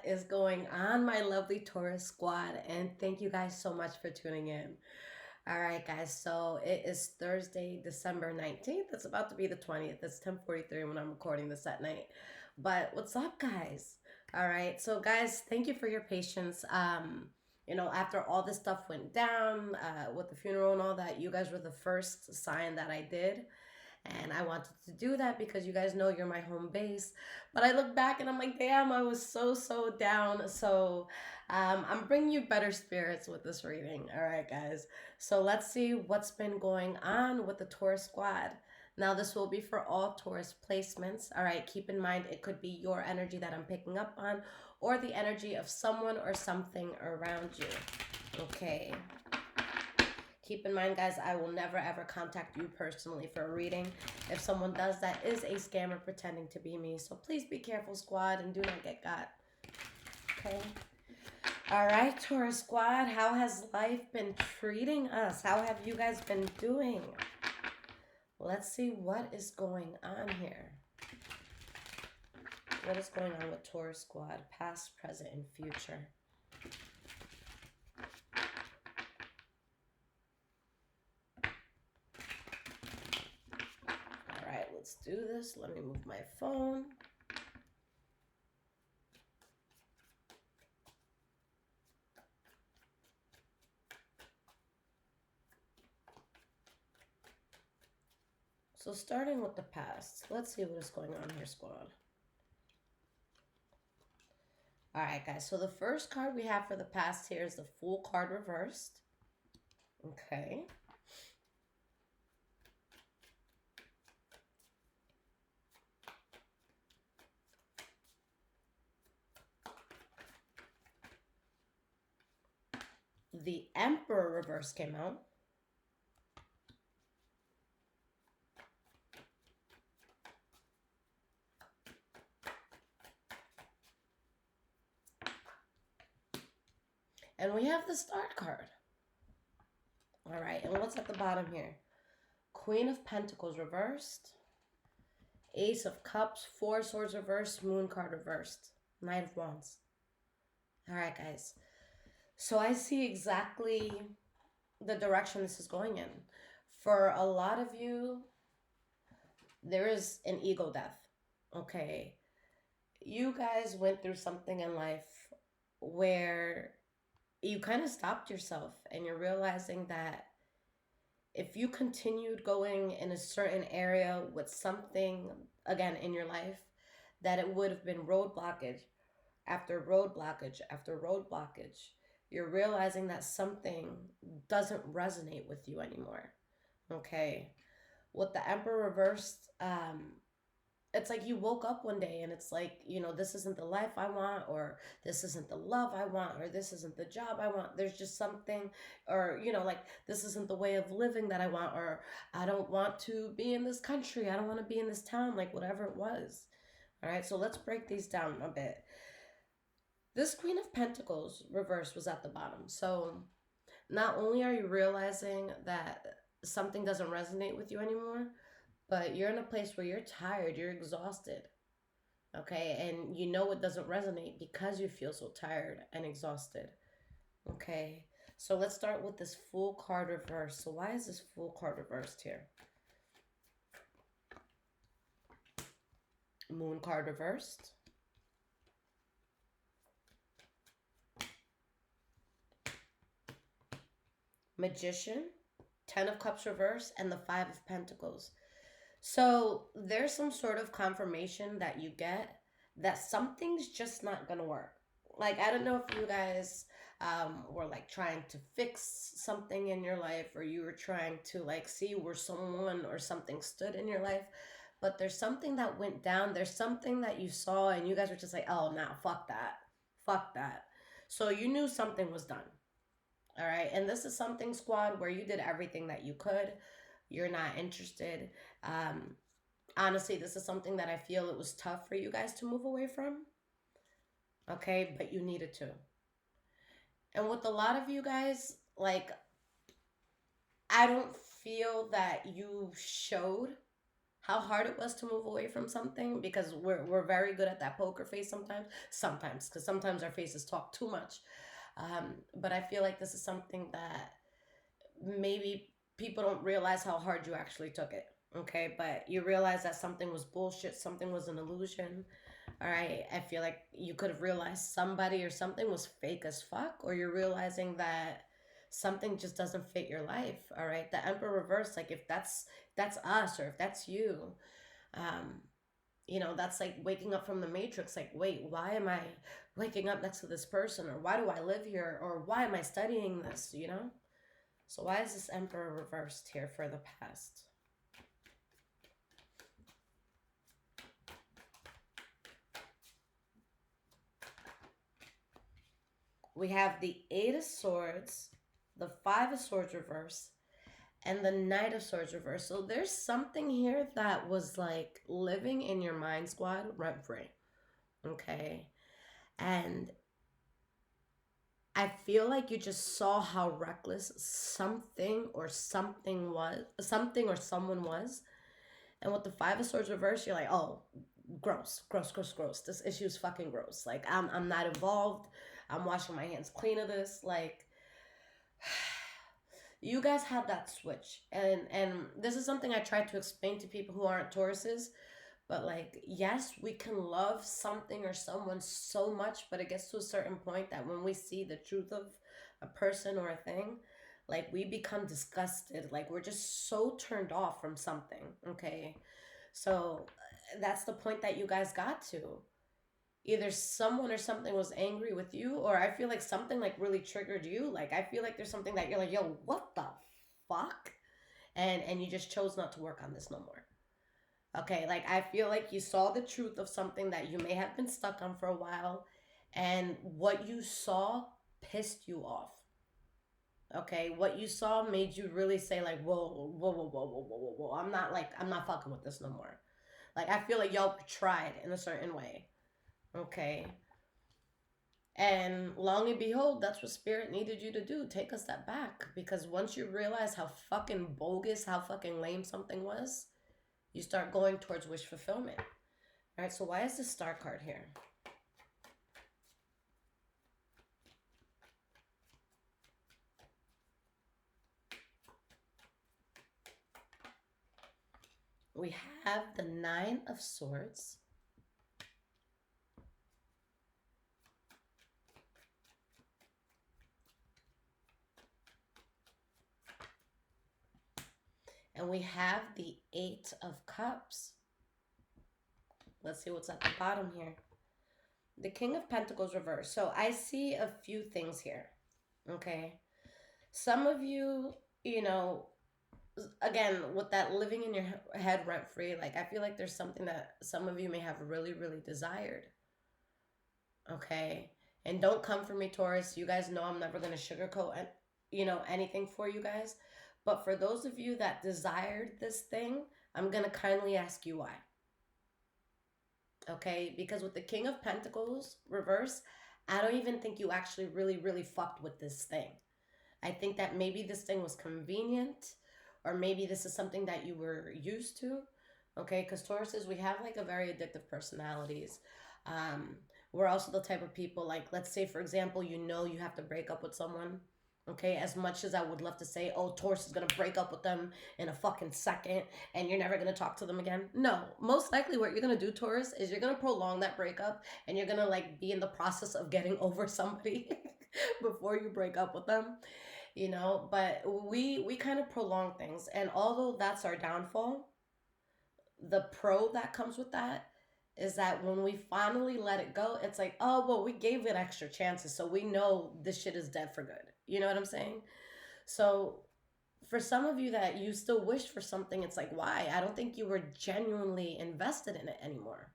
is going on, my lovely Taurus squad? And thank you guys so much for tuning in. All right, guys. So it is Thursday, December 19th. It's about to be the 20th. It's 10:43 when I'm recording this at night. But what's up, guys? All right. So, guys, thank you for your patience. After all this stuff went down with the funeral and all that, you guys were the first sign that I did. And I wanted to do that because you guys know you're my home base. But I look back and I'm like, damn, I was so down. So I'm bringing you better spirits with this reading. All right, guys. So let's see what's been going on with the Taurus squad. Now, this will be for all Taurus placements. All right, keep in mind it could be your energy that I'm picking up on or the energy of someone or something around you. Okay. Keep in mind, guys, I will never ever contact you personally for a reading. If someone does, that is a scammer pretending to be me. So please be careful, squad, and do not get got. Okay? All right, Taurus squad, how has life been treating us? How have you guys been doing? Let's see what is going on here. What is going on with Taurus squad, past, present, and future? Let's do this. Let me move my phone. So starting with the past, let's see what is going on here, squad. All right, guys. So the first card we have for the past here is the Fool card reversed. Okay. The Emperor reverse came out. And we have the Star card. All right, and what's at the bottom here? Queen of Pentacles reversed. Ace of Cups, Four Swords reversed, Moon card reversed. Knight of Wands. All right, guys. So I see exactly the direction this is going in. For a lot of you, there is an ego death. Okay. You guys went through something in life where you kind of stopped yourself and you're realizing that if you continued going in a certain area with something, again, in your life, that it would have been road blockage after road blockage after road blockage. You're realizing that something doesn't resonate with you anymore. Okay. With the Emperor reversed, it's like you woke up one day and it's like, this isn't the life I want, or this isn't the love I want, or this isn't the job I want. There's just something, or, like this isn't the way of living that I want, or I don't want to be in this country. I don't want to be in this town, like whatever it was. All right, so let's break these down a bit. This Queen of Pentacles reverse was at the bottom. So not only are you realizing that something doesn't resonate with you anymore, but you're in a place where you're tired, you're exhausted, okay? And you know it doesn't resonate because you feel so tired and exhausted, okay? So let's start with this Fool card reverse. So why is this Fool card reversed here? Moon card reversed. Magician, Ten of Cups reverse, and the Five of Pentacles. So there's some sort of confirmation that you get that something's just not going to work. Like, I don't know if you guys were like trying to fix something in your life, or you were trying to like see where someone or something stood in your life, but there's something that went down. There's something that you saw and you guys were just like, oh, nah, fuck that. Fuck that. So you knew something was done. All right. And this is something, squad, where you did everything that you could. You're not interested. Honestly, this is something that I feel it was tough for you guys to move away from. Okay. But you needed to. And with a lot of you guys, like, I don't feel that you showed how hard it was to move away from something, because we're very good at that poker face sometimes, because sometimes our faces talk too much. But I feel like this is something that maybe people don't realize how hard you actually took it. Okay, but you realize that something was bullshit, something was an illusion. All right, I feel like you could have realized somebody or something was fake as fuck, or you're realizing that something just doesn't fit your life. All right, the Emperor reverse, like if that's us, or if that's you, um, that's like waking up from the Matrix. Like, wait, why am I waking up next to this person, or why do I live here, or why am I studying this? So why is this Emperor reversed here for the past? We have the Eight of Swords, the Five of Swords reverse, and the Knight of Swords reverse. So there's something here that was like living in your mind squad rent free. Okay. And I feel like you just saw how reckless something or someone was. And with the Five of Swords reverse, you're like, oh, gross, gross, gross, gross. This issue is fucking gross. Like, I'm not involved. I'm washing my hands clean of this. Like, you guys had that switch. And this is something I try to explain to people who aren't Tauruses. But like, yes, we can love something or someone so much, but it gets to a certain point that when we see the truth of a person or a thing, like we become disgusted. Like we're just so turned off from something. Okay. So that's the point that you guys got to. Either someone or something was angry with you, or I feel like something like really triggered you. Like I feel like there's something that you're like, yo, what the fuck? And you just chose not to work on this no more. Okay, like I feel like you saw the truth of something that you may have been stuck on for a while, and what you saw pissed you off. Okay, what you saw made you really say like, whoa, whoa, whoa, whoa, whoa, whoa, whoa, whoa. I'm not fucking with this no more. Like I feel like y'all tried in a certain way. Okay. And long and behold, that's what Spirit needed you to do. Take a step back. Because once you realize how fucking bogus, how fucking lame something was, you start going towards wish fulfillment. All right, so why is the Star card here? We have the Nine of Swords. And we have the Eight of Cups. Let's see what's at the bottom here. The King of Pentacles reversed. So I see a few things here. Okay. Some of you, again, with that living in your head rent free, like I feel like there's something that some of you may have really, really desired. Okay. And don't come for me, Taurus. You guys know I'm never going to sugarcoat, anything for you guys. But for those of you that desired this thing, I'm going to kindly ask you why. Okay, because with the King of Pentacles reverse, I don't even think you actually really, really fucked with this thing. I think that maybe this thing was convenient, or maybe this is something that you were used to. Okay, because Tauruses, we have like a very addictive personalities. We're also the type of people, like, let's say, for example, you have to break up with someone. Okay, as much as I would love to say, oh, Taurus is going to break up with them in a fucking second and you're never going to talk to them again. No, most likely what you're going to do, Taurus, is you're going to prolong that breakup and you're going to like be in the process of getting over somebody before you break up with them, but we kind of prolong things. And although that's our downfall, the pro that comes with that is that when we finally let it go, it's like, oh, well, we gave it extra chances, so we know this shit is dead for good. You know what I'm saying? So for some of you that you still wish for something, it's like, why? I don't think you were genuinely invested in it anymore.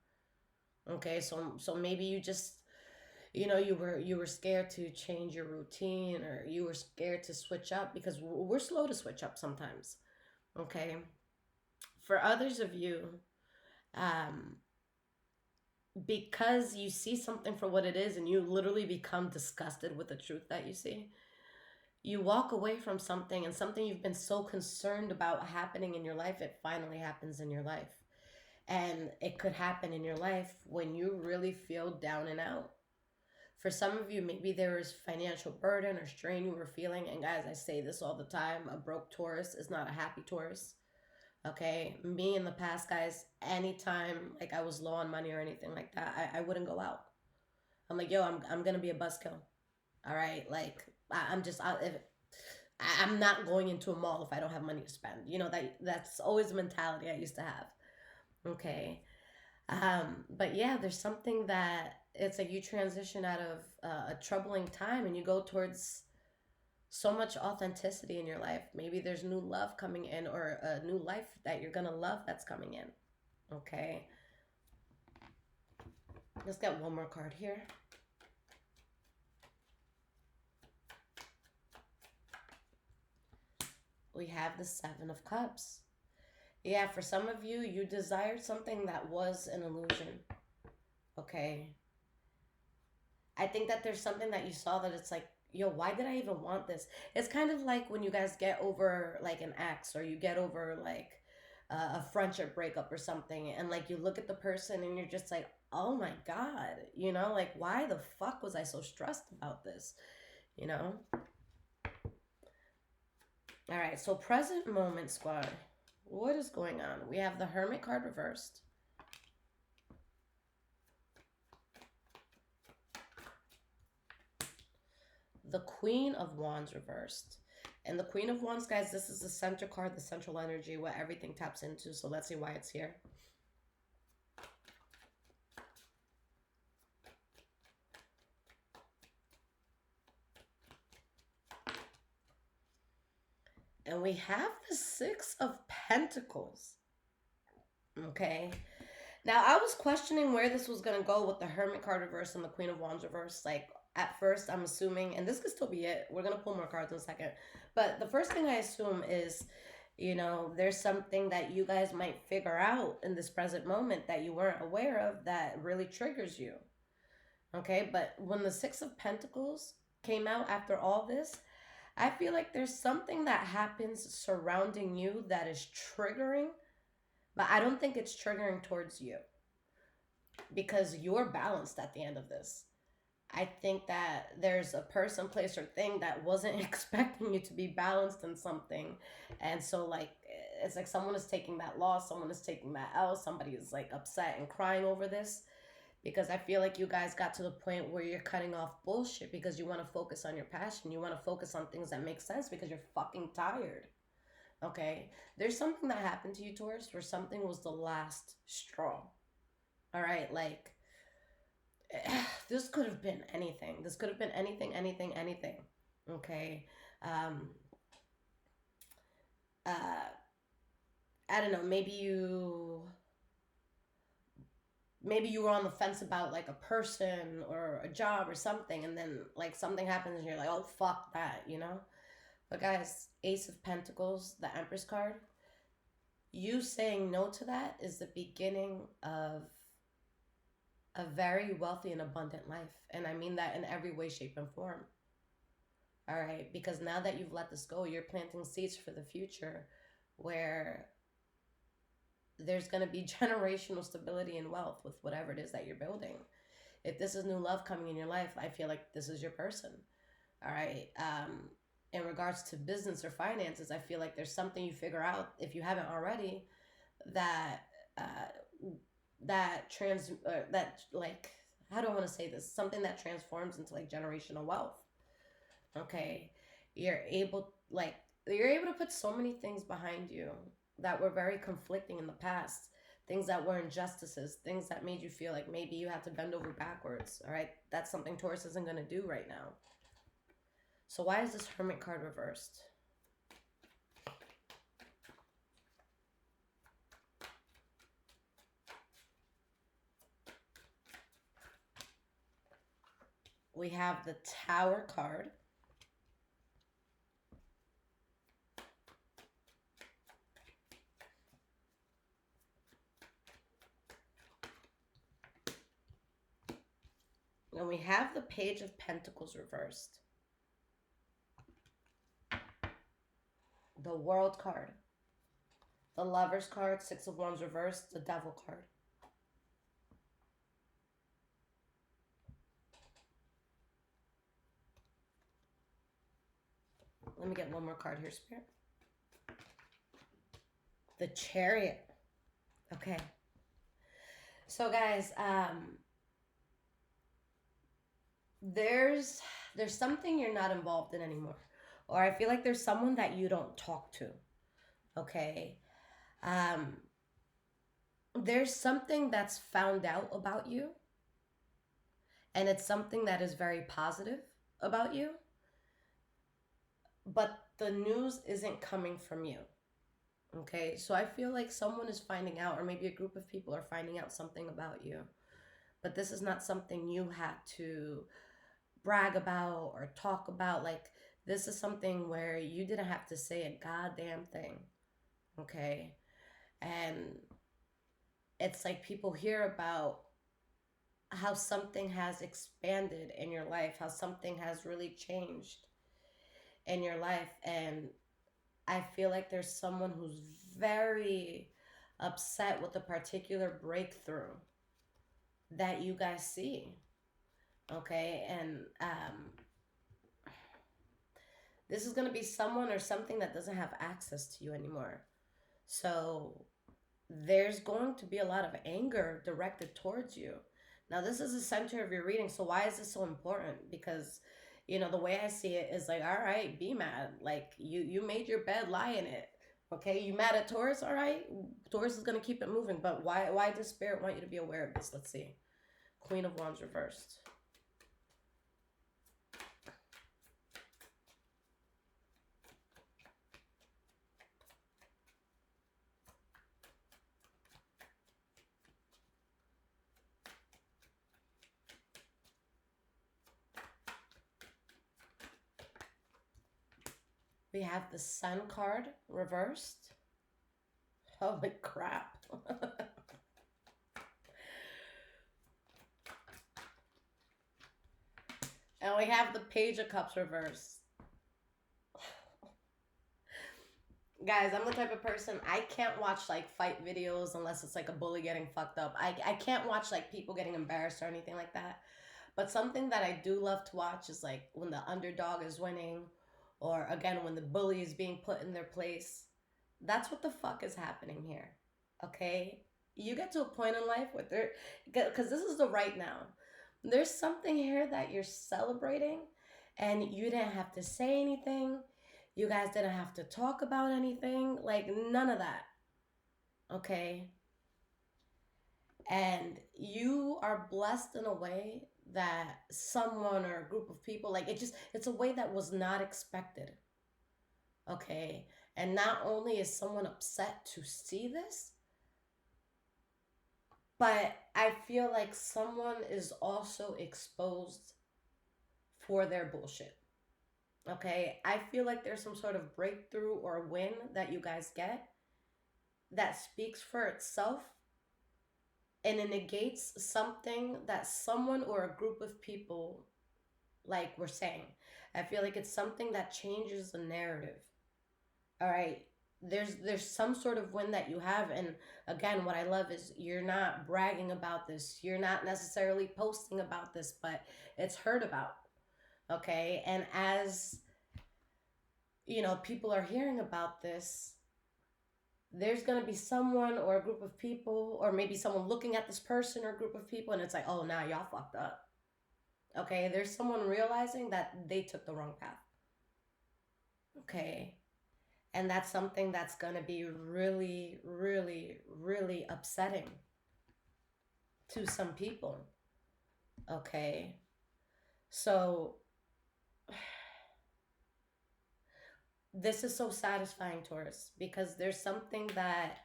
Okay, so maybe you just, you were scared to change your routine, or you were scared to switch up, because we're slow to switch up sometimes. Okay. For others of you, because you see something for what it is and you literally become disgusted with the truth that you see, you walk away from something, and something you've been so concerned about happening in your life, it finally happens in your life. And it could happen in your life when you really feel down and out. For some of you, maybe there was financial burden or strain you were feeling. And guys, I say this all the time, a broke Taurus is not a happy Taurus. Okay, me in the past, guys, anytime like I was low on money or anything like that, I wouldn't go out. I'm like, yo, I'm gonna be a buzzkill. All right, like I'm just I'm not going into a mall if I don't have money to spend. You know that's always the mentality I used to have. Okay, but yeah, there's something that it's like you transition out of a troubling time and you go towards so much authenticity in your life. Maybe there's new love coming in or a new life that you're gonna love that's coming in. Okay, let's get one more card here. We have the Seven of Cups. Yeah, for some of you, you desired something that was an illusion. Okay. I think that there's something that you saw that it's like, yo, why did I even want this? It's kind of like when you guys get over like an ex or you get over like a friendship breakup or something, and like you look at the person and you're just like, oh my God, you know, like why the fuck was I so stressed about this? You know? All right, so present moment, squad. What is going on? We have the Hermit card reversed. The Queen of Wands reversed. And the Queen of Wands, guys, this is the center card, the central energy, what everything taps into. So let's see why it's here. And we have the Six of Pentacles. Okay. Now, I was questioning where this was going to go with the Hermit card reverse and the Queen of Wands reverse. Like, at first, I'm assuming, and this could still be it. We're going to pull more cards in a second. But the first thing I assume is, you know, there's something that you guys might figure out in this present moment that you weren't aware of that really triggers you. Okay. But when the Six of Pentacles came out after all this, I feel like there's something that happens surrounding you that is triggering, but I don't think it's triggering towards you because you're balanced at the end of this. I think that there's a person, place, or thing that wasn't expecting you to be balanced in something. And so, like, it's like someone is taking that loss, someone is taking that L, somebody is like upset and crying over this. Because I feel like you guys got to the point where you're cutting off bullshit because you want to focus on your passion. You want to focus on things that make sense because you're fucking tired. Okay? There's something that happened to you, Taurus, where something was the last straw. All right? Like, this could have been anything. This could have been anything, anything. Okay? I don't know. Maybe you were on the fence about like a person or a job or something, and then like something happens and you're like, oh fuck that, you know. But guys, Ace of Pentacles, the Empress card, you saying no to that is the beginning of a very wealthy and abundant life. And I mean that in every way, shape, and form. All right, because now that you've let this go, you're planting seeds for the future where there's going to be generational stability and wealth with whatever it is that you're building. If this is new love coming in your life, I feel like this is your person. All right. In regards to business or finances, I feel like there's something you figure out, if you haven't already, that like, how do I want to say this? Something that transforms into like generational wealth. Okay. You're able to put so many things behind you that were very conflicting in the past, things that were injustices, things that made you feel like maybe you have to bend over backwards. All right, that's something Taurus isn't going to do right now. So why is this Hermit card reversed? We have the Tower card. And we have the Page of Pentacles reversed. The World card. The Lovers card, Six of Wands reversed, the Devil card. Let me get one more card here, Spirit. The Chariot. Okay. So guys, there's something you're not involved in anymore. Or I feel like there's someone that you don't talk to. Okay. There's something that's found out about you. And it's something that is very positive about you. But the news isn't coming from you. Okay, so I feel like someone is finding out, or maybe a group of people are finding out something about you. But this is not something you had to brag about or talk about. Like, this is something where you didn't have to say a goddamn thing. Okay, and it's like people hear about how something has expanded in your life, how something has really changed in your life. And I feel like there's someone who's very upset with a particular breakthrough that you guys see. Okay, and this is going to be someone or something that doesn't have access to you anymore. So there's going to be a lot of anger directed towards you. Now, this is the center of your reading, so why is this so important? Because, you know, the way I see it is like, all right, be mad. Like, you made your bed, lie in it. Okay, you mad at Taurus? All right, Taurus is going to keep it moving. But why does Spirit want you to be aware of this? Let's see. Queen of Wands reversed. We have the Sun card reversed. Holy crap. And we have the Page of Cups reversed. Guys, I'm the type of person, I can't watch like fight videos unless it's like a bully getting fucked up. I can't watch like people getting embarrassed or anything like that. But something that I do love to watch is like when the underdog is winning, or again, when the bully is being put in their place. That's what the fuck is happening here. Okay? You get to a point in life where there, because this is the right now. There's something here that you're celebrating and you didn't have to say anything. You guys didn't have to talk about anything. Like, none of that. Okay? And you are blessed in a way that someone or a group of people, like, it's a way that was not expected. Okay? And not only is someone upset to see this, but I feel like someone is also exposed for their bullshit. Okay? I feel like there's some sort of breakthrough or win that you guys get that speaks for itself, and it negates something that someone or a group of people like were saying. I feel like it's something that changes the narrative. All right? There's some sort of win that you have, and again, what I love is you're not bragging about this. You're not necessarily posting about this, but it's heard about. Okay? And as you know, people are hearing about this, there's going to be someone or a group of people, or maybe someone looking at this person or group of people, and it's like, oh, nah, y'all fucked up. Okay? There's someone realizing that they took the wrong path. Okay? And that's something that's going to be really, really, really upsetting to some people. Okay? So this is so satisfying, Taurus, because there's something that,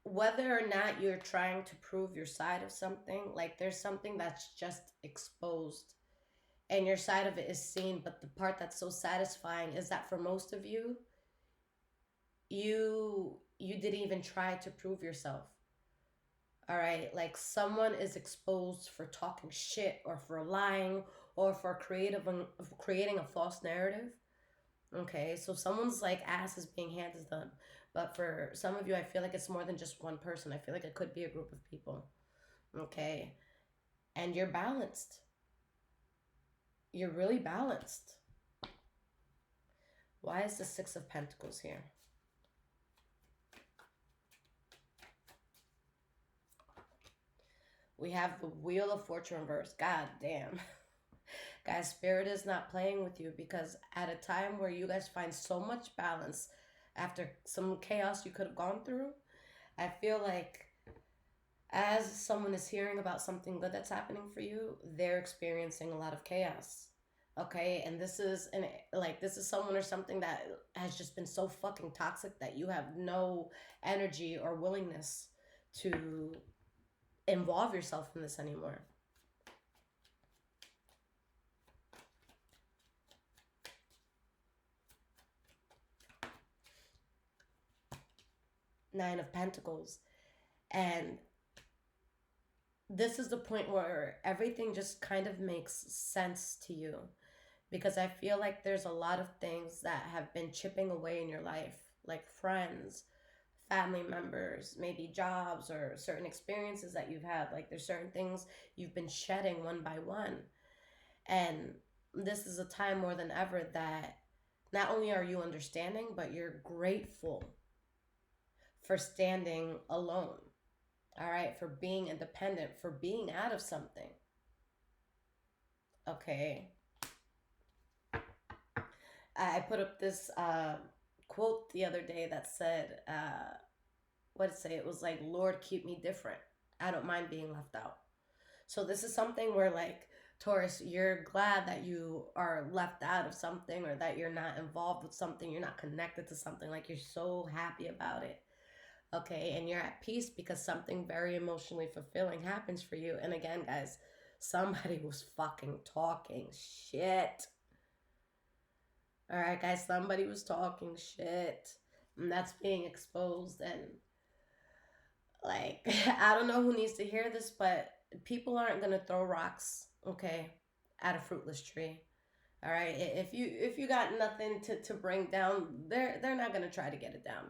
whether or not you're trying to prove your side of something, like there's something that's just exposed and your side of it is seen. But the part that's so satisfying is that for most of you, you didn't even try to prove yourself. All right? Like, someone is exposed for talking shit or for lying or for creating a false narrative. Okay, so someone's like ass is being handed to them. But for some of you, I feel like it's more than just one person. I feel like it could be a group of people. Okay. And you're balanced. You're really balanced. Why is the Six of Pentacles here? We have the Wheel of Fortune reversed. God damn. Guys, Spirit is not playing with you, because at a time where you guys find so much balance after some chaos you could have gone through, I feel like as someone is hearing about something good that's happening for you, they're experiencing a lot of chaos. Okay, and this is someone or something that has just been so fucking toxic that you have no energy or willingness to involve yourself in this anymore. Nine of Pentacles. And this is the point where everything just kind of makes sense to you, because I feel like there's a lot of things that have been chipping away in your life, like friends, family members, maybe jobs, or certain experiences that you've had. Like there's certain things you've been shedding one by one. And this is a time more than ever that not only are you understanding, but you're grateful for standing alone. All right, for being independent, for being out of something. Okay. I put up this quote the other day that said, what did it say? It was like, Lord, keep me different. I don't mind being left out. So this is something where, like, Taurus, you're glad that you are left out of something, or that you're not involved with something, you're not connected to something. Like, you're so happy about it. Okay, and you're at peace because something very emotionally fulfilling happens for you. And again, guys, somebody was fucking talking shit. All right, guys, somebody was talking shit, and that's being exposed. And like, I don't know who needs to hear this, but people aren't gonna throw rocks, okay, at a fruitless tree. All right, if you got nothing to bring down, they're not gonna try to get it down.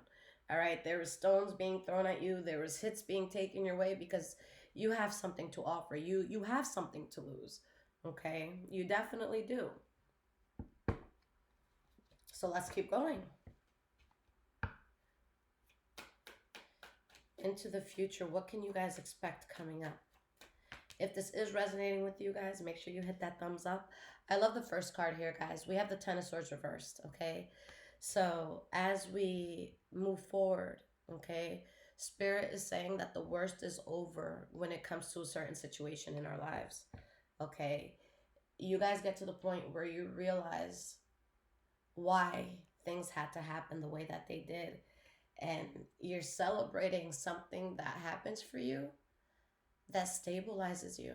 All right, there was stones being thrown at you, there was hits being taken your way, because you have something to offer. You have something to lose. Okay, you definitely do. So let's keep going. Into the future, what can you guys expect coming up? If this is resonating with you guys, make sure you hit that thumbs up. I love the first card here, guys. We have the Ten of Swords reversed, okay? So as we move forward, okay, Spirit is saying that the worst is over when it comes to a certain situation in our lives, okay? You guys get to the point where you realize why things had to happen the way that they did, and you're celebrating something that happens for you that stabilizes you.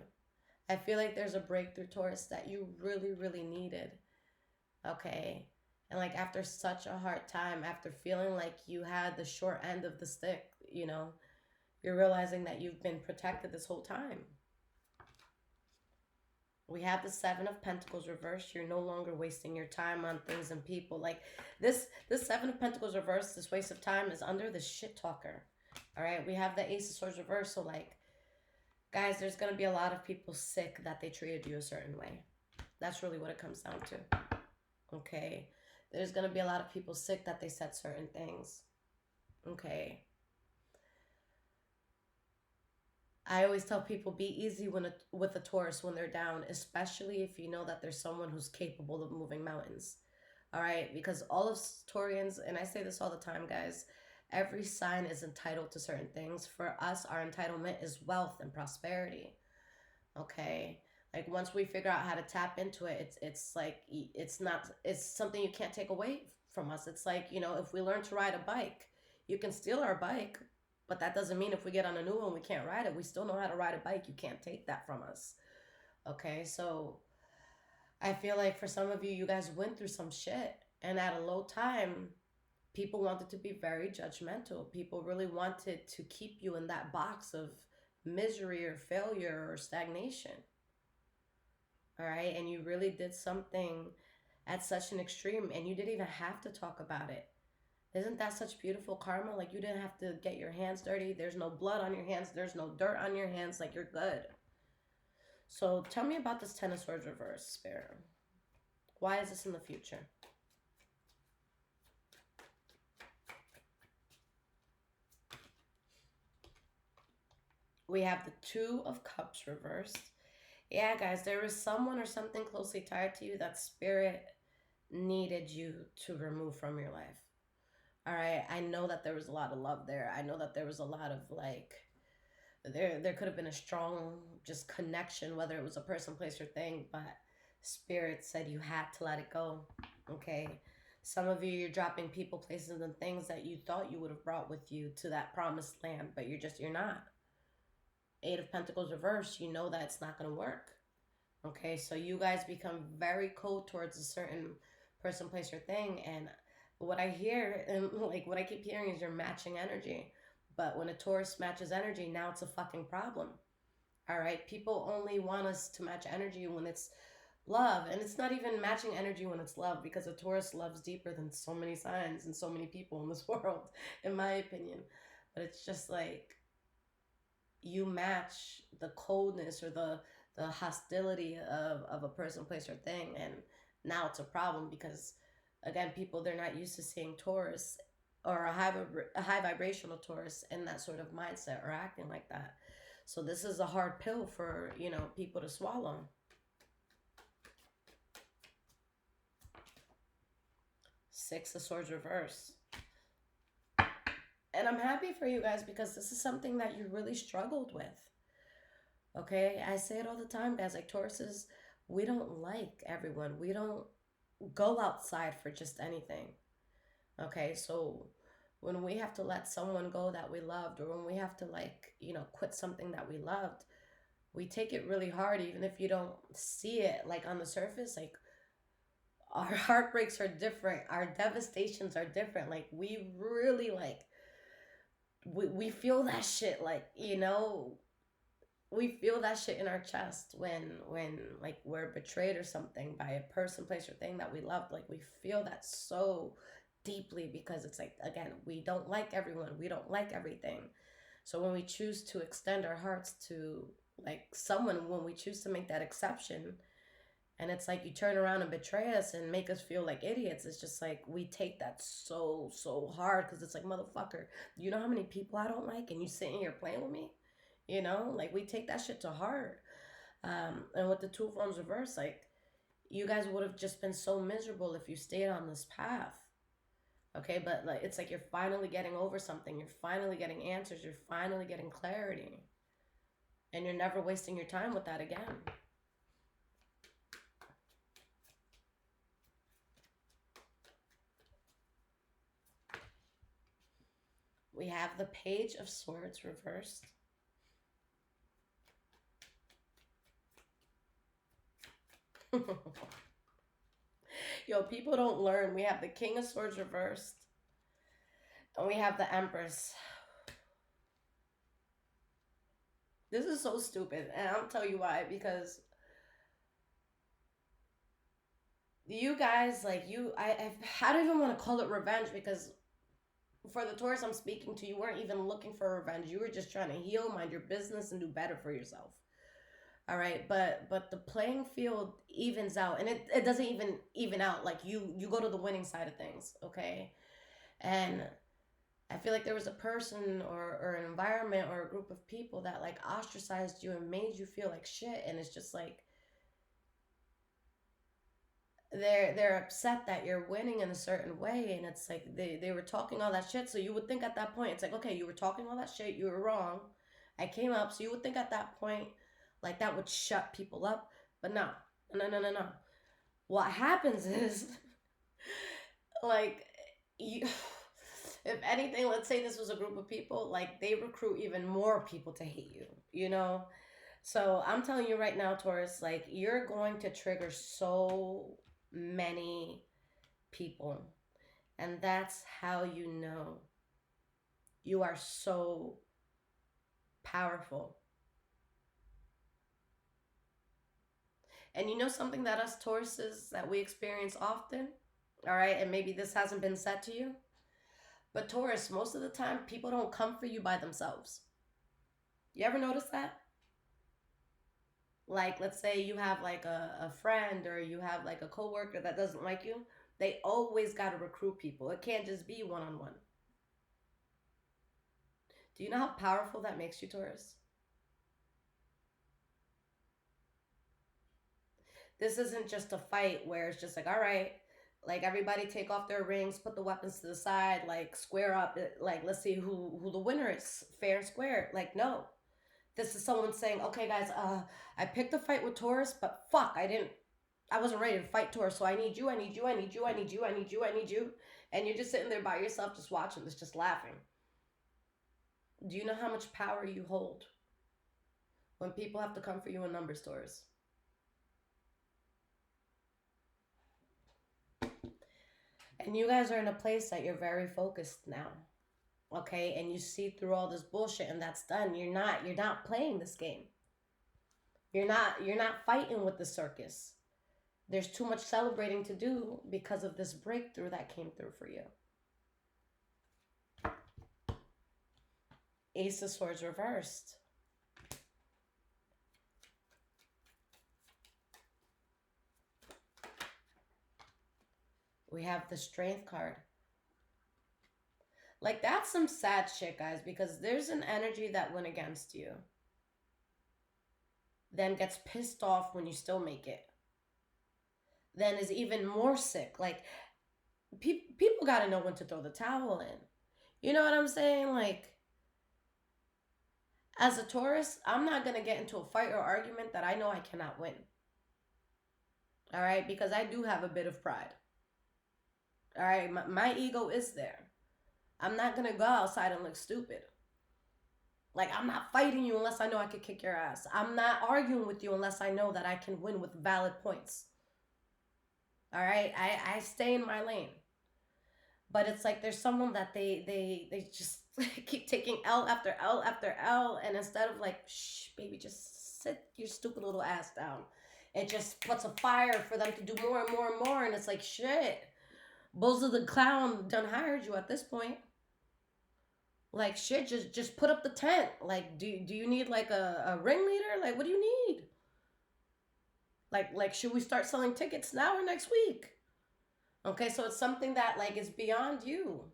I feel like there's a breakthrough, Taurus, that you really, really needed. Okay. And like after such a hard time, after feeling like you had the short end of the stick, you know, you're realizing that you've been protected this whole time. We have the Seven of Pentacles reversed. You're no longer wasting your time on things and people. Like this Seven of Pentacles reversed, this waste of time is under the shit talker. All right. We have the Ace of Swords reversed. So like, guys, there's going to be a lot of people sick that they treated you a certain way. That's really what it comes down to. Okay. There's going to be a lot of people sick that they said certain things. Okay. I always tell people, be easy with a Taurus when they're down, especially if you know that there's someone who's capable of moving mountains. All right? Because all of Taurians, and I say this all the time, guys, every sign is entitled to certain things. For us, our entitlement is wealth and prosperity. Okay? Like once we figure out how to tap into it, it's like, it's something you can't take away from us. It's like, you know, if we learn to ride a bike, you can steal our bike, but that doesn't mean if we get on a new one, we can't ride it. We still know how to ride a bike. You can't take that from us. Okay, so I feel like for some of you, you guys went through some shit. And at a low time, people wanted to be very judgmental. People really wanted to keep you in that box of misery or failure or stagnation. All right, and you really did something at such an extreme, and you didn't even have to talk about it. Isn't that such beautiful karma? Like, you didn't have to get your hands dirty. There's no blood on your hands. There's no dirt on your hands. Like, you're good. So tell me about this Ten of Swords reverse, Spirit. Why is this in the future? We have the Two of Cups reversed. Yeah, guys, there was someone or something closely tied to you that Spirit needed you to remove from your life. All right, I know that there was a lot of love there. I know that there was a lot of like, there could have been a strong just connection, whether it was a person, place, or thing, but Spirit said you had to let it go. Okay, some of you, you're dropping people, places, and things that you thought you would have brought with you to that promised land, but you're not. Eight of Pentacles reversed, you know that it's not going to work. Okay, so you guys become very cold towards a certain person, place, or thing. And what I hear, and like what I keep hearing, is you're matching energy. But when a Taurus matches energy, now it's a fucking problem. All right, people only want us to match energy when it's love. And it's not even matching energy when it's love, because a Taurus loves deeper than so many signs and so many people in this world, in my opinion. But it's just like, you match the coldness or the hostility of a person, place, or thing, and now it's a problem because, again, people, they're not used to seeing Taurus or a high vibrational Taurus in that sort of mindset or acting like that. So this is a hard pill for, you know, people to swallow. Six of Swords reverse. And I'm happy for you guys because this is something that you really struggled with. Okay, I say it all the time, guys. Like, Tauruses, we don't like everyone. We don't go outside for just anything. Okay, so when we have to let someone go that we loved, or when we have to, like, you know, quit something that we loved, we take it really hard, even if you don't see it like on the surface. Like, our heartbreaks are different, our devastations are different. Like, we really, like, we feel that shit, like, you know, we feel that shit in our chest when like we're betrayed or something by a person, place, or thing that we loved. Like, we feel that so deeply because it's like, again, we don't like everyone, we don't like everything. So when we choose to extend our hearts to like someone, when we choose to make that exception, and it's like you turn around and betray us and make us feel like idiots, it's just like we take that so hard, because it's like, motherfucker, you know how many people I don't like, and you sitting here playing with me? You know, like, we take that shit to heart. And with the Two of Wands reverse, like, you guys would have just been so miserable if you stayed on this path. Okay, but like, it's like you're finally getting over something. You're finally getting answers. You're finally getting clarity. And you're never wasting your time with that again. We have the Page of Swords reversed. Yo, people don't learn. We have the King of Swords reversed. And we have the Empress. This is so stupid. And I'll tell you why. Because you guys, like, I don't even want to call it revenge, because for the Taurus I'm speaking to, you weren't even looking for revenge. You were just trying to heal, mind your business, and do better for yourself. All right, but the playing field evens out, and it doesn't even out. Like, you go to the winning side of things, okay? And I feel like there was a person or an environment or a group of people that like ostracized you and made you feel like shit, and it's just like they're upset that you're winning in a certain way, and it's like they were talking all that shit. So you would think at that point, it's like, okay, you were talking all that shit, you were wrong, I came up. So you would think at that point, like, that would shut people up. But no, no. What happens is, like, you, if anything, let's say this was a group of people, like, they recruit even more people to hate you, you know? So I'm telling you right now, Taurus, like, you're going to trigger so many people. And that's how you know you are so powerful. And you know something that us Tauruses, that we experience often, all right, and maybe this hasn't been said to you, But Taurus, most of the time, people don't come for you by themselves. You ever notice that? Like, let's say you have like a friend or you have like a coworker that doesn't like you. They always got to recruit people. It can't just be one-on-one. Do you know how powerful that makes you, Taurus? This isn't just a fight where it's just like, all right, like everybody take off their rings, put the weapons to the side, like square up, like let's see who the winner is, fair and square. Like no, this is someone saying, okay, guys, I picked a fight with Taurus, but fuck, I wasn't ready to fight Taurus, so I need you, I need you, I need you, I need you, I need you, I need you, and you're just sitting there by yourself, just watching this, just laughing. Do you know how much power you hold when people have to come for you in numbers, Taurus? And you guys are in a place that you're very focused now. Okay, and you see through all this bullshit and that's done. You're not playing this game. You're not fighting with the circus. There's too much celebrating to do because of this breakthrough that came through for you. Ace of Swords reversed. We have the Strength card. Like, that's some sad shit, guys, because there's an energy that went against you. Then gets pissed off when you still make it. Then is even more sick. Like, people got to know when to throw the towel in. You know what I'm saying? Like, as a Taurus, I'm not going to get into a fight or argument that I know I cannot win. All right? Because I do have a bit of pride. All right? My ego is there. I'm not going to go outside and look stupid. Like, I'm not fighting you unless I know I could kick your ass. I'm not arguing with you unless I know that I can win with valid points. All right? I stay in my lane. But it's like there's someone that they just keep taking L after L after L. And instead of like, shh, baby, just sit your stupid little ass down. It just puts a fire for them to do more and more and more. And it's like, shit. Bozo the Clown done hired you at this point. Like, shit, just put up the tent. Like, do you need like a ringleader? Like, what do you need? Like, should we start selling tickets now or next week? Okay, so it's something that like is beyond you.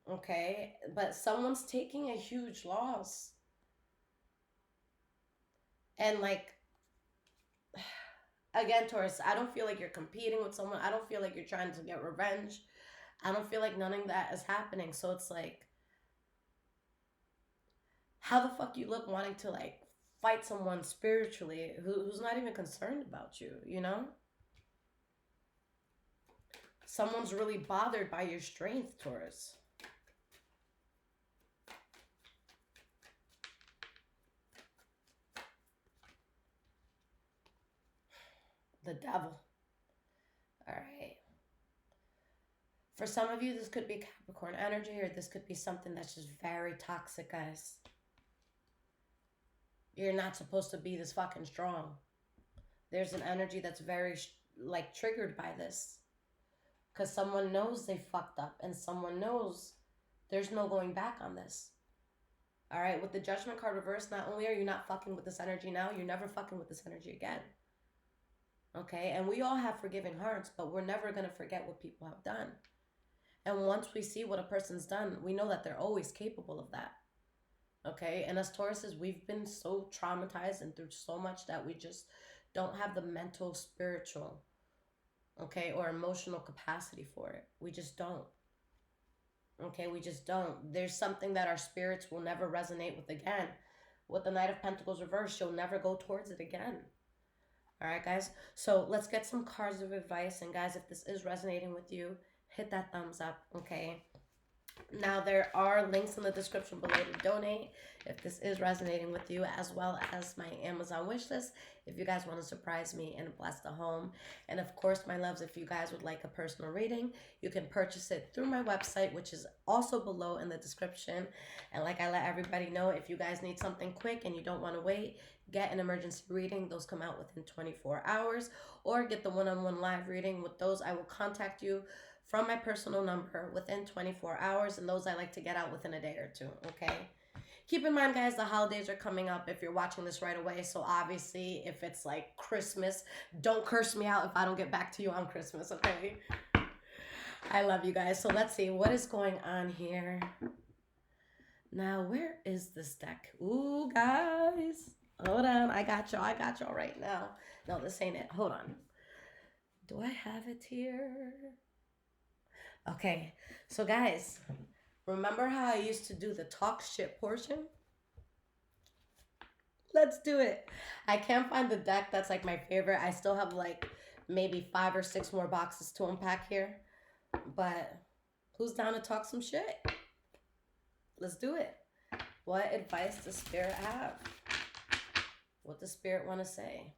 Okay, but someone's taking a huge loss. And like, again, Taurus, I don't feel like you're competing with someone. I don't feel like you're trying to get revenge. I don't feel like none of that is happening. So it's like, how the fuck you look wanting to like fight someone spiritually who's not even concerned about you, you know? Someone's really bothered by your strength, Taurus. The devil. All right. For some of you, this could be Capricorn energy, or this could be something that's just very toxic, guys. You're not supposed to be this fucking strong. There's an energy that's very, like, triggered by this. Because someone knows they fucked up, and someone knows there's no going back on this. All right? With the Judgment card reversed, not only are you not fucking with this energy now, you're never fucking with this energy again. Okay? And we all have forgiving hearts, but we're never going to forget what people have done. And once we see what a person's done, we know that they're always capable of that. Okay? And as Tauruses, we've been so traumatized and through so much that we just don't have the mental, spiritual, okay, or emotional capacity for it. We just don't. Okay? We just don't. There's something that our spirits will never resonate with again. With the Knight of Pentacles reversed, you'll never go towards it again. All right, guys? So let's get some cards of advice. And guys, if this is resonating with you, hit that thumbs up, okay? Now, there are links in the description below to donate if this is resonating with you, as well as my Amazon wishlist if you guys want to surprise me and bless the home. And of course, my loves, if you guys would like a personal reading, you can purchase it through my website, which is also below in the description. And like I let everybody know, if you guys need something quick and you don't want to wait, get an emergency reading. Those come out within 24 hours. Or get the one-on-one live reading. With those, I will contact you from my personal number within 24 hours, and those I like to get out within a day or two, okay? Keep in mind, guys, the holidays are coming up if you're watching this right away. So obviously, if it's like Christmas, don't curse me out if I don't get back to you on Christmas, okay? I love you guys. So let's see what is going on here. Now, where is this deck? Ooh, guys. Hold on. I got y'all right now. No, this ain't it. Hold on. Do I have it here? Okay. So, guys, remember how I used to do the talk shit portion? Let's do it. I can't find the deck that's like my favorite. I still have like maybe 5 or 6 more boxes to unpack here. But who's down to talk some shit? Let's do it. What advice does Spirit have? What does Spirit want to say?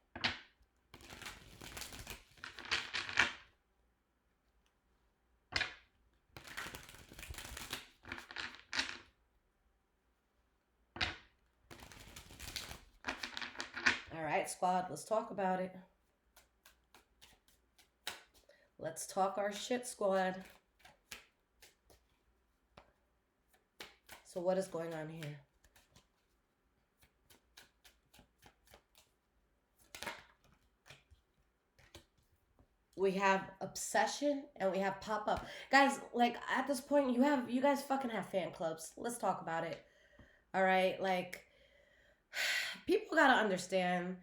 All right, squad, let's talk about it. Let's talk our shit, squad. So what is going on here? We have obsession and we have pop-up. Guys, like at this point, you guys fucking have fan clubs. Let's talk about it. All right, like people gotta understand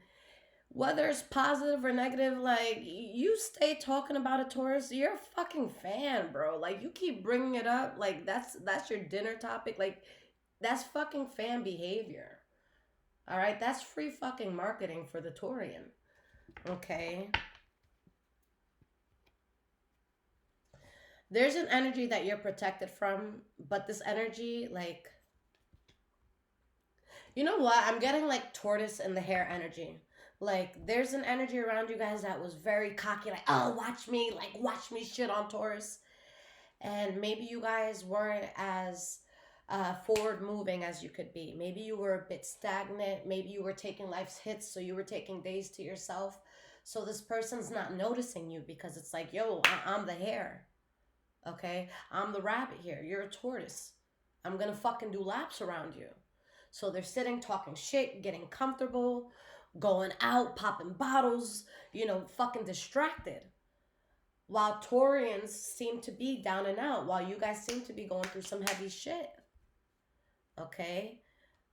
whether it's positive or negative, like you stay talking about a Taurus, you're a fucking fan, bro. Like you keep bringing it up, like that's your dinner topic. Like that's fucking fan behavior. All right, that's free fucking marketing for the Taurian. Okay. There's an energy that you're protected from, but this energy, like, you know what? I'm getting like tortoise in the hair energy. Like, there's an energy around you guys that was very cocky, like, oh, watch me shit on Taurus. And maybe you guys weren't as forward moving as you could be. Maybe you were a bit stagnant. Maybe you were taking life's hits, so you were taking days to yourself. So this person's not noticing you because it's like, yo, I'm the hare. Okay? I'm the rabbit here. You're a tortoise. I'm gonna fucking do laps around you. So they're sitting, talking shit, getting comfortable, going out, popping bottles, you know, fucking distracted. While Taurians seem to be down and out, while you guys seem to be going through some heavy shit. Okay?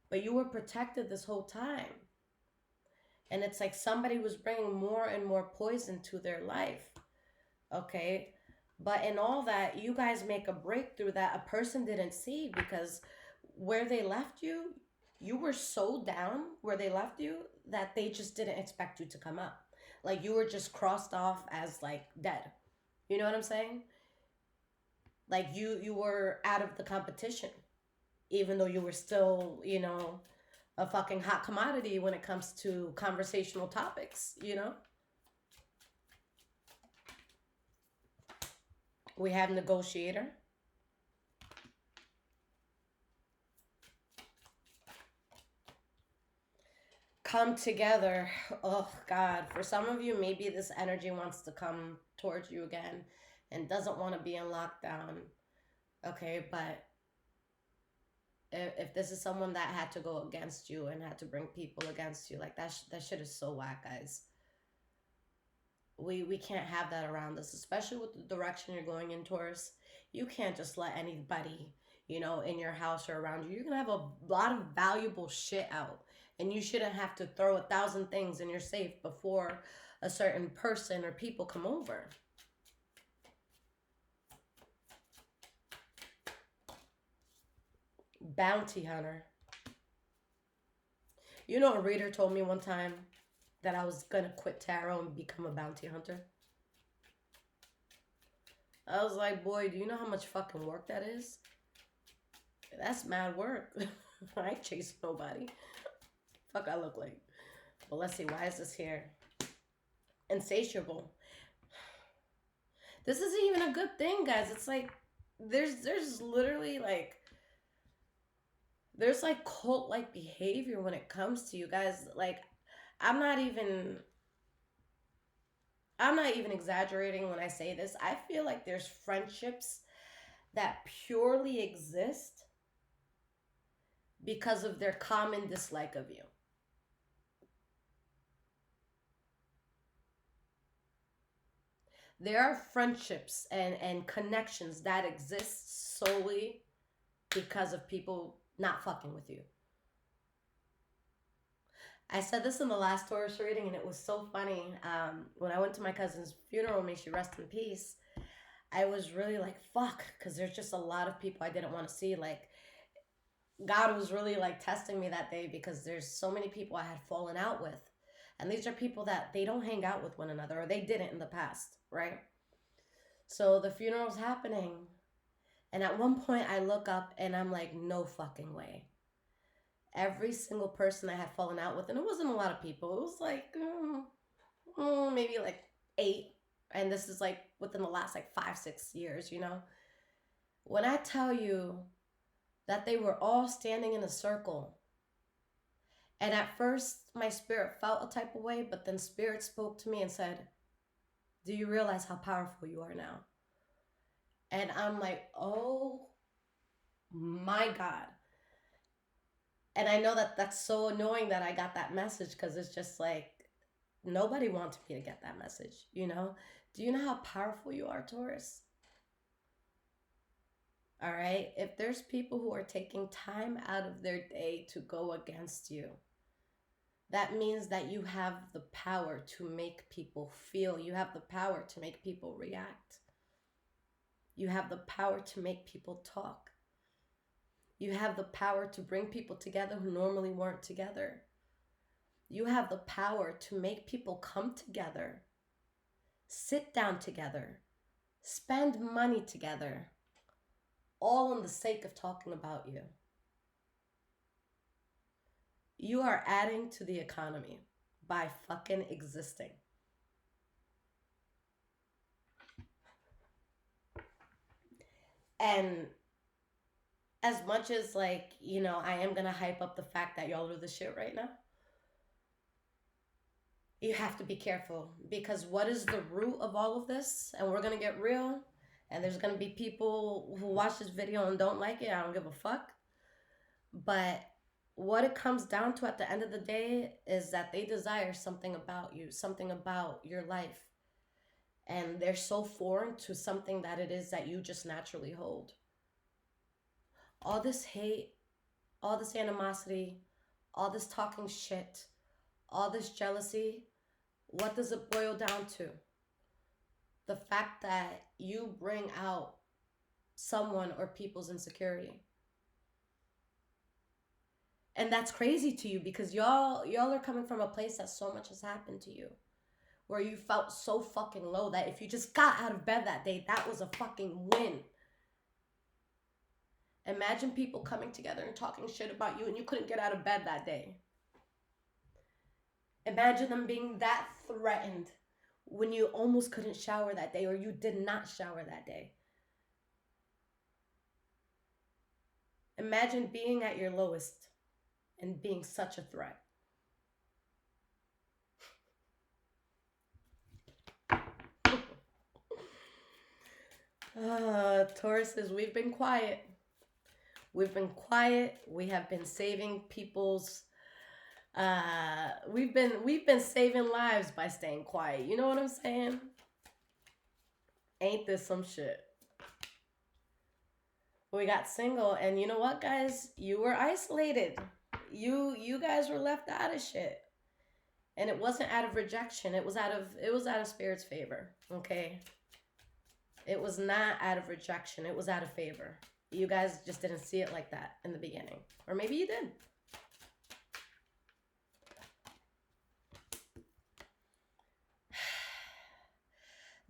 But you were protected this whole time. And it's like somebody was bringing more and more poison to their life. Okay? But in all that, you guys make a breakthrough that a person didn't see because where they left you, you were so down where they left you that they just didn't expect you to come up. Like you were just crossed off as like dead. You know what I'm saying? Like you were out of the competition, even though you were still, you know, a fucking hot commodity when it comes to conversational topics, you know? We have negotiator. Come together. Oh God, for some of you, maybe this energy wants to come towards you again and doesn't want to be in lockdown. Okay, but if this is someone that had to go against you and had to bring people against you, like that shit is so whack, guys. We can't have that around us, especially with the direction you're going in, Taurus. You can't just let anybody, you know, in your house or around you. You're gonna have a lot of valuable shit out, and you shouldn't have to throw 1,000 things in your safe before a certain person or people come over. Bounty hunter. You know, a reader told me one time that I was gonna quit tarot and become a bounty hunter. I was like, boy, do you know how much fucking work that is? That's mad work. I ain't chasing nobody. Fuck I look like. But let's see, why is this here? Insatiable. This isn't even a good thing, guys. It's like there's literally like there's like cult-like behavior when it comes to you guys. Like I'm not even I'm not even exaggerating when I say this. I feel like there's friendships that purely exist because of their common dislike of you. There are friendships and connections that exist solely because of people not fucking with you. I said this in the last Taurus reading, and it was so funny. When I went to my cousin's funeral, may she rest in peace, I was really like, fuck, because there's just a lot of people I didn't want to see. Like, God was really like testing me that day because there's so many people I had fallen out with. And these are people that they don't hang out with one another, or they didn't in the past, right? So the funeral's happening. And at one point, I look up and I'm like, no fucking way. Every single person I had fallen out with, and it wasn't a lot of people, it was like maybe like 8. And this is like within the last like 5-6 years, you know? When I tell you that they were all standing in a circle, and at first my spirit felt a type of way, but then spirit spoke to me and said, do you realize how powerful you are now? And I'm like, oh my God. And I know that that's so annoying that I got that message, because it's just like, nobody wanted me to get that message, you know? Do you know how powerful you are, Taurus? All right? If there's people who are taking time out of their day to go against you, that means that you have the power to make people feel. You have the power to make people react. You have the power to make people talk. You have the power to bring people together who normally weren't together. You have the power to make people come together, sit down together, spend money together, all in the sake of talking about you. You are adding to the economy by fucking existing. And as much as, like, you know, I am gonna hype up the fact that y'all are the shit right now, you have to be careful, because what is the root of all of this? And we're gonna get real, and there's gonna be people who watch this video and don't like it. I don't give a fuck. But what it comes down to at the end of the day is that they desire something about you, something about your life. And they're so foreign to something that it is that you just naturally hold. All this hate, all this animosity, all this talking shit, all this jealousy, what does it boil down to? The fact that you bring out someone or people's insecurity. And that's crazy to you, because y'all are coming from a place that so much has happened to you, where you felt so fucking low that if you just got out of bed that day, that was a fucking win. Imagine people coming together and talking shit about you and you couldn't get out of bed that day. Imagine them being that threatened when you almost couldn't shower that day, or you did not shower that day. Imagine being at your lowest and being such a threat. Tauruses, we've been quiet. We've been quiet. We have been saving people's we've been saving lives by staying quiet. You know what I'm saying? Ain't this some shit? We got single, and you know what, guys? You were isolated. You guys were left out of shit. And it wasn't out of rejection. It was out of Spirit's favor. Okay? It was not out of rejection. It was out of favor. You guys just didn't see it like that in the beginning. Or maybe you did.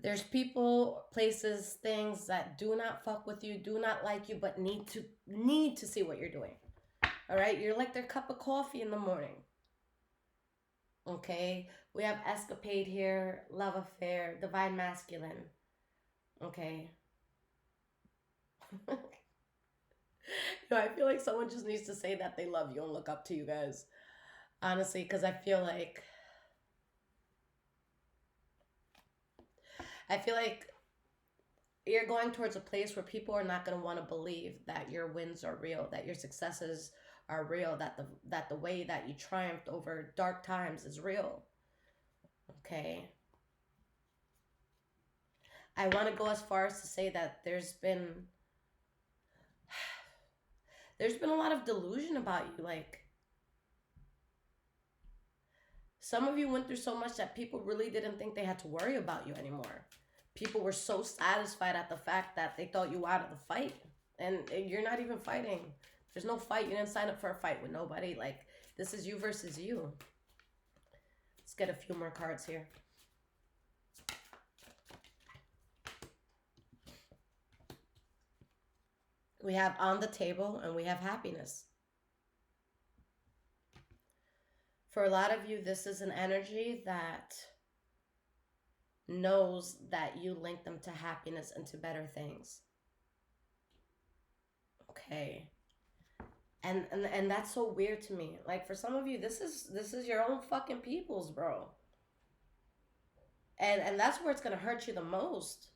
There's people, places, things that do not fuck with you, do not like you, but need to see what you're doing. All right? You're like their cup of coffee in the morning. Okay? We have escapade here, love affair, divine masculine. Okay? No, I feel like someone just needs to say that they love you and look up to you guys. Honestly, because I feel like I feel like you're going towards a place where people are not going to want to believe that your wins are real, that your successes are real, that the way that you triumphed over dark times is real. Okay. I want to go as far as to say that there's been a lot of delusion about you. Like, some of you went through so much that people really didn't think they had to worry about you anymore. People were so satisfied at the fact that they thought you were out of the fight. And you're not even fighting. There's no fight. You didn't sign up for a fight with nobody. Like, this is you versus you. Let's get a few more cards here. We have on the table and we have happiness. For a lot of you, this is an energy that knows that you link them to happiness and to better things. Okay. And that's so weird to me. Like, for some of you, this is your own fucking peoples, bro. And that's where it's gonna hurt you the most.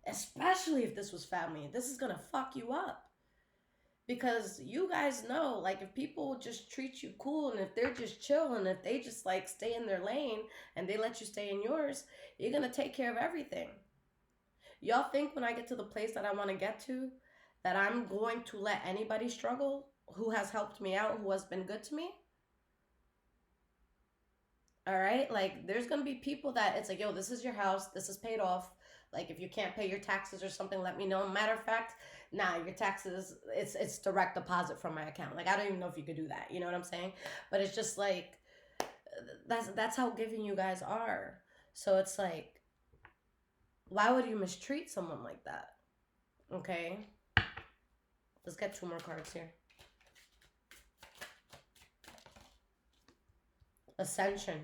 Especially if this was family. This is gonna fuck you up. Because you guys know, like, if people just treat you cool and if they're just chill and if they just, like, stay in their lane and they let you stay in yours, you're going to take care of everything. Y'all think when I get to the place that I want to get to, that I'm going to let anybody struggle who has helped me out, who has been good to me? All right? Like, there's going to be people that it's like, yo, this is your house. This is paid off. Like, if you can't pay your taxes or something, let me know. Matter of fact, nah, your taxes, it's direct deposit from my account. Like, I don't even know if you could do that. You know what I'm saying? But it's just like, that's how giving you guys are. So it's like, why would you mistreat someone like that? Okay? Let's get two more cards here. Ascension.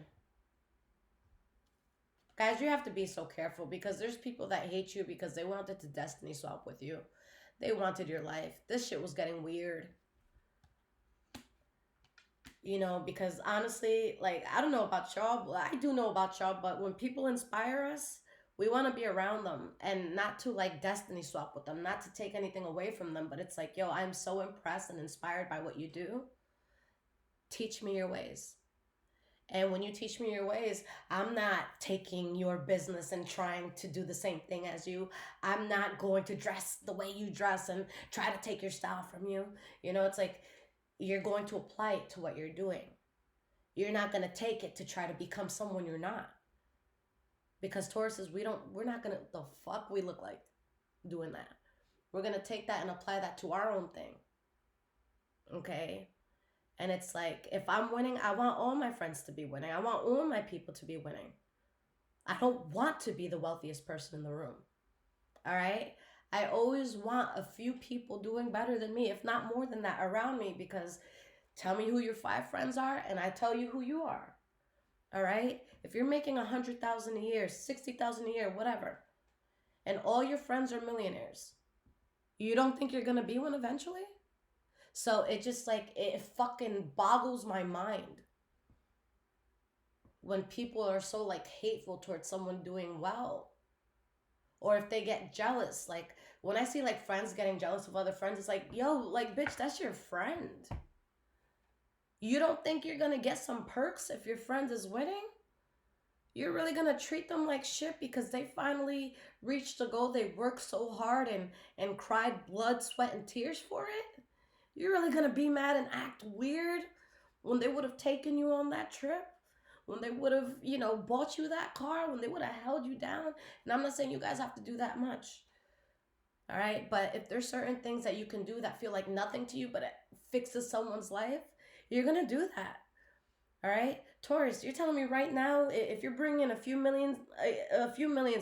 Guys, you have to be so careful because there's people that hate you because they wanted to destiny swap with you. They wanted your life. This shit was getting weird. You know, because honestly, like, I don't know about y'all, but I do know about y'all, but when people inspire us, we want to be around them and not to, like, destiny swap with them, not to take anything away from them, but it's like, yo, I'm so impressed and inspired by what you do. Teach me your ways. And when you teach me your ways, I'm not taking your business and trying to do the same thing as you. I'm not going to dress the way you dress and try to take your style from you. You know, it's like you're going to apply it to what you're doing. You're not going to take it to try to become someone you're not. Because Tauruses, we're not going to, the fuck we look like doing that. We're going to take that and apply that to our own thing. Okay? And it's like, if I'm winning, I want all my friends to be winning. I want all my people to be winning. I don't want to be the wealthiest person in the room. All right? I always want a few people doing better than me, if not more than that, around me. Because tell me who your 5 friends are, and I tell you who you are. All right? If you're making $100,000 a year, $60,000 a year, whatever, and all your friends are millionaires, you don't think you're going to be one eventually? So it just, like, it fucking boggles my mind when people are so, like, hateful towards someone doing well. Or if they get jealous. Like, when I see, like, friends getting jealous of other friends, it's like, yo, like, bitch, that's your friend. You don't think you're going to get some perks if your friend is winning? You're really going to treat them like shit because they finally reached the goal they worked so hard and cried blood, sweat, and tears for it? You're really going to be mad and act weird when they would have taken you on that trip? When they would have, you know, bought you that car? When they would have held you down? And I'm not saying you guys have to do that much. All right? But if there's certain things that you can do that feel like nothing to you, but it fixes someone's life, you're going to do that. All right? Taurus, you're telling me right now, if you're bringing a few millions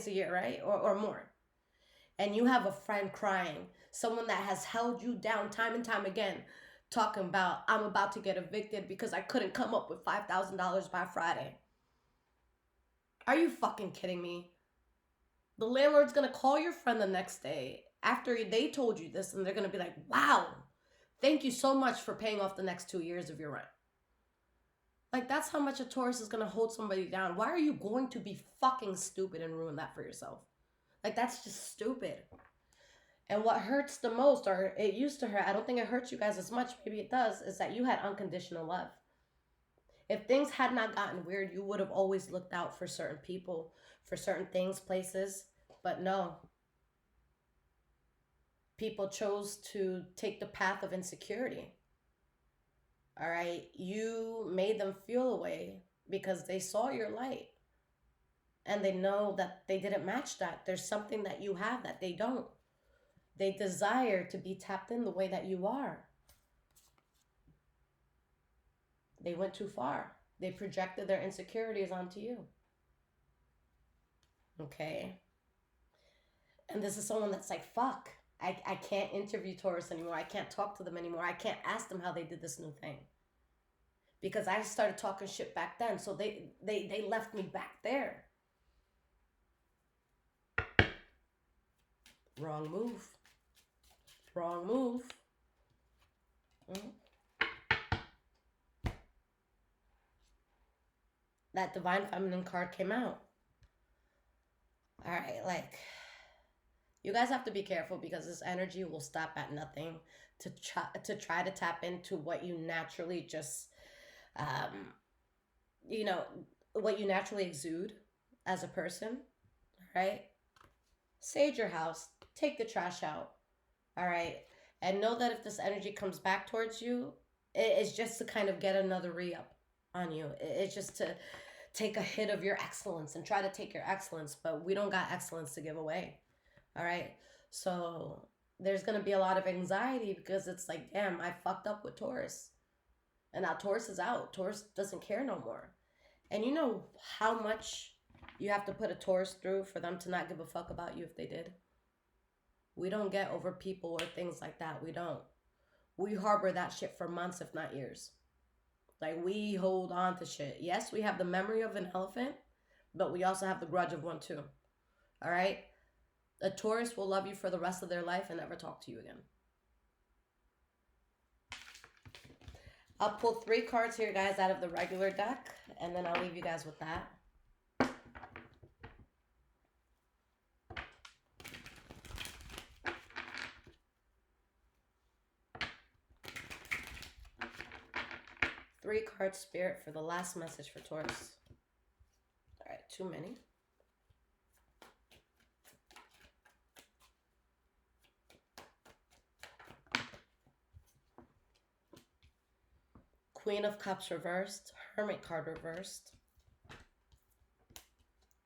a year, right? Or more, and you have a friend crying, someone that has held you down time and time again, talking about, I'm about to get evicted because I couldn't come up with $5,000 by Friday. Are you fucking kidding me? The landlord's going to call your friend the next day after they told you this, and they're going to be like, wow, thank you so much for paying off the next 2 years of your rent. Like, that's how much a Taurus is going to hold somebody down. Why are you going to be fucking stupid and ruin that for yourself? Like, that's just stupid. And what hurts the most, or it used to hurt, I don't think it hurts you guys as much, maybe it does, is that you had unconditional love. If things had not gotten weird, you would have always looked out for certain people, for certain things, places. But no. People chose to take the path of insecurity. All right? You made them feel away because they saw your light. And they know that they didn't match that. There's something that you have that they don't. They desire to be tapped in the way that you are. They went too far. They projected their insecurities onto you. Okay? And this is someone that's like, fuck, I can't interview Taurus anymore. I can't talk to them anymore. I can't ask them how they did this new thing. Because I started talking shit back then. So they left me back there. Wrong move. Wrong move. That Divine Feminine card came out. All right, like, you guys have to be careful because this energy will stop at nothing to try to tap into what you naturally just, you know, what you naturally exude as a person, right? Sage your house. Take the trash out, all right? And know that if this energy comes back towards you, it's just to kind of get another re-up on you. It's just to take a hit of your excellence and try to take your excellence, but we don't got excellence to give away, all right? So there's going to be a lot of anxiety because it's like, damn, I fucked up with Taurus. And now Taurus is out. Taurus doesn't care no more. And you know how much you have to put a Taurus through for them to not give a fuck about you if they did? We don't get over people or things like that. We don't. We harbor that shit for months, if not years. Like, we hold on to shit. Yes, we have the memory of an elephant, but we also have the grudge of one too. All right? A Taurus will love you for the rest of their life and never talk to you again. I'll pull 3 cards here, guys, out of the regular deck, and then I'll leave you guys with that. Three cards, Spirit, for the last message for Taurus. All right, too many. Queen of Cups reversed. Hermit card reversed.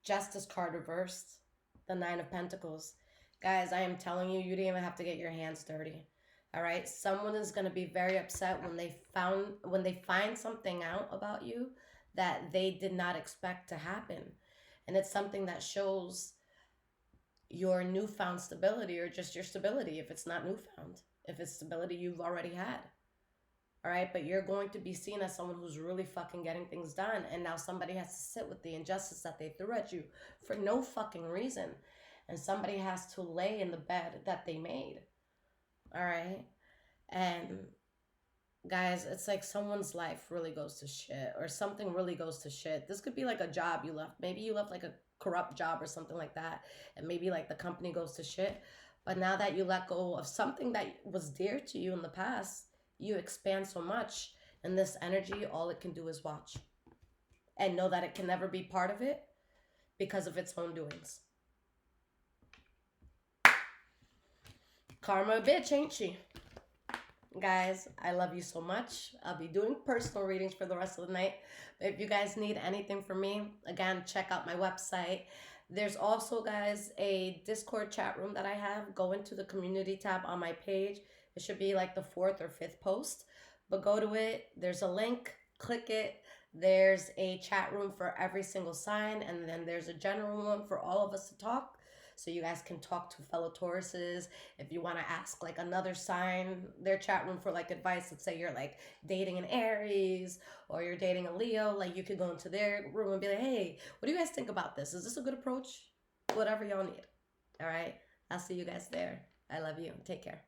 Justice card reversed. The Nine of Pentacles. Guys, I am telling you, you didn't even have to get your hands dirty. All right, someone is going to be very upset when they find something out about you that they did not expect to happen. And it's something that shows your newfound stability, or just your stability if it's not newfound. If it's stability you've already had. All right, but you're going to be seen as someone who's really fucking getting things done. And now somebody has to sit with the injustice that they threw at you for no fucking reason. And somebody has to lay in the bed that they made. All right? And guys, it's like someone's life really goes to shit, or something really goes to shit. This could be like a job you left. Maybe you left like a corrupt job or something like that. And maybe like the company goes to shit. But now that you let go of something that was dear to you in the past, you expand so much. And this energy, all it can do is watch. And know that it can never be part of it because of its own doings. Karma a bitch, ain't she? Guys, I love you so much. I'll be doing personal readings for the rest of the night. But if you guys need anything from me, again, check out my website. There's also, guys, a Discord chat room that I have. Go into the community tab on my page. It should be like the 4th or 5th post. But go to it. There's a link. Click it. There's a chat room for every single sign. And then there's a general one for all of us to talk. So you guys can talk to fellow Tauruses. If you want to ask like another sign, their chat room for like advice. Let's say you're like dating an Aries or you're dating a Leo. Like you could go into their room and be like, hey, what do you guys think about this? Is this a good approach? Whatever y'all need. All right. I'll see you guys there. I love you. Take care.